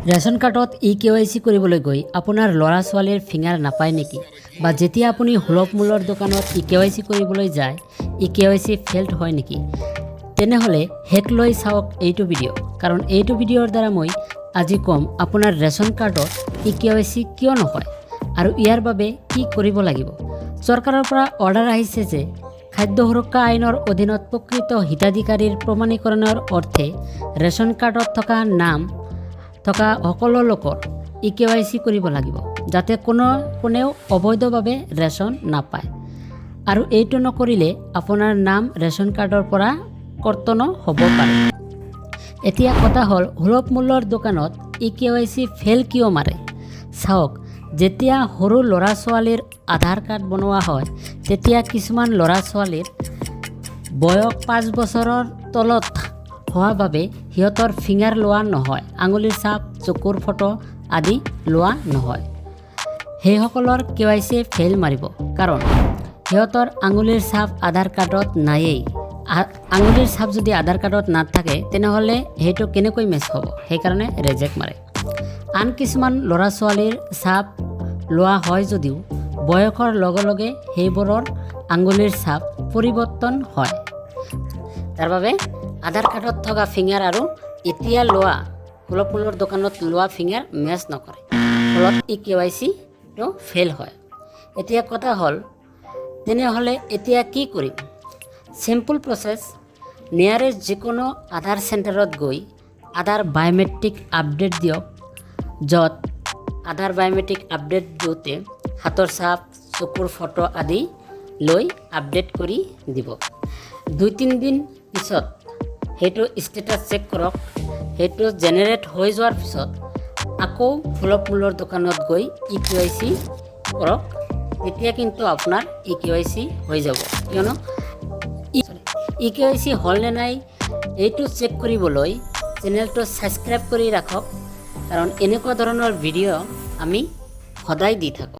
ration কাৰ্ডত E-KYC কৰিবলৈ গৈ আপোনাৰ ল'ৰা ছোৱালীৰ ফিংগাৰ নাপায় নেকি বা যেতিয়া আপুনি সুলভ মূল্যৰ দোকানত E-KYC কৰিবলৈ যায় E-KYC ফেইল্ড হয় নেকি তেনেহলে হেক লৈ চাওক এইটো ভিডিঅ' কাৰণ এইটো ভিডিঅ'ৰ দ্বাৰা মই আজি কম আপোনাৰ ৰেচন কাৰ্ডত E-KYC কিয় নহয় আৰু ইয়াৰ বাবে কি কৰিব লাগিব চৰকাৰৰ পৰা অৰ্ডাৰ আহিছে যে খাদ্য সুৰক্ষা আইনৰ অধীনত প্ৰকৃত হিতাধিকাৰীৰ প্ৰমাণীকৰণৰ অৰ্থে ৰেচন কাৰ্ডত থকা নাম থকা সকলো লোকৰ E-KYC কৰিব লাগিব যাতে কোনেও অবৈধভাৱে ৰেচন নাপায় আৰু এইটো নকৰিলে আপোনাৰ নাম ৰেচন কাৰ্ডৰ পৰা কৰ্তন হ'ব পাৰে এতিয়া কথা হ'ল সুলভ মূল্যৰ দোকানত E-KYC ফেইল কিয় মাৰে চাওক যেতিয়া সৰু ল'ৰা ছোৱালীৰ আধাৰ কাৰ্ড বনোৱা হয় তেতিয়া কিছুমান ল'ৰা ছোৱালীৰ বয়স 5 বছৰৰ তলত হোৱা বাবে সিহঁতৰ ফিংগাৰ লোৱা নহয় আঙুলিৰ ছাপ চকুৰ ফটো আদি লোৱা নহয় সেইসকলৰ KYC ফেইল মাৰিব কাৰণ সিহঁতৰ আঙুলিৰ ছাপ আধাৰ কাৰ্ডত নায়েই আঙুলিৰ ছাপ যদি আধাৰ কাৰ্ডত নাথাকে তেনেহ'লে সেইটো কেনেকৈ মেচ হ'ব সেইকাৰণে ৰিজেক্ট মাৰে আন কিছুমান ল'ৰা ছোৱালীৰ ছাপ লোৱা হয় যদিও বয়সৰ লগে লগে সেইবোৰৰ আঙুলিৰ ছাপ পৰিৱৰ্তন হয় তাৰ বাবে আধাৰ কাৰ্ডত থকা ফিংগাৰ আৰু এতিয়া লোৱা সুলভ মূল্যৰ দোকানত লোৱা ফিংগাৰ মেচ নকৰে ফলত E-KYC টো ফেইল হয় এতিয়া কথা হ'ল তেনেহ'লে এতিয়া কি কৰিম সিম্পল প্ৰচেছ নিয়াৰেষ্ট যিকোনো আধাৰ চেণ্টাৰত গৈ আধাৰ বায়োমেট্ৰিক আপডেট দিয়ক য'ত আধাৰ বায়োমেট্ৰিক আপডেট দিওঁতে হাতৰ ছাপ চকুৰ ফটো আদি লৈ আপডেট কৰি দিব 2-3 দিন পিছত সেইটো ষ্টেটাছ চেক কৰক সেইটো জেনেৰেট হৈ যোৱাৰ পিছত আকৌ সুলভ মূল্যৰ দোকানত গৈ E-KYC কৰক তেতিয়া কিন্তু আপোনাৰ E-KYC হৈ যাব কিয়নো E-KYC হ'ল নে নাই এইটো চেক কৰিবলৈ চেনেলটো ছাবস্ক্ৰাইব কৰি ৰাখক কাৰণ এনেকুৱা ধৰণৰ ভিডিঅ' আমি সদায় দি থাকোঁ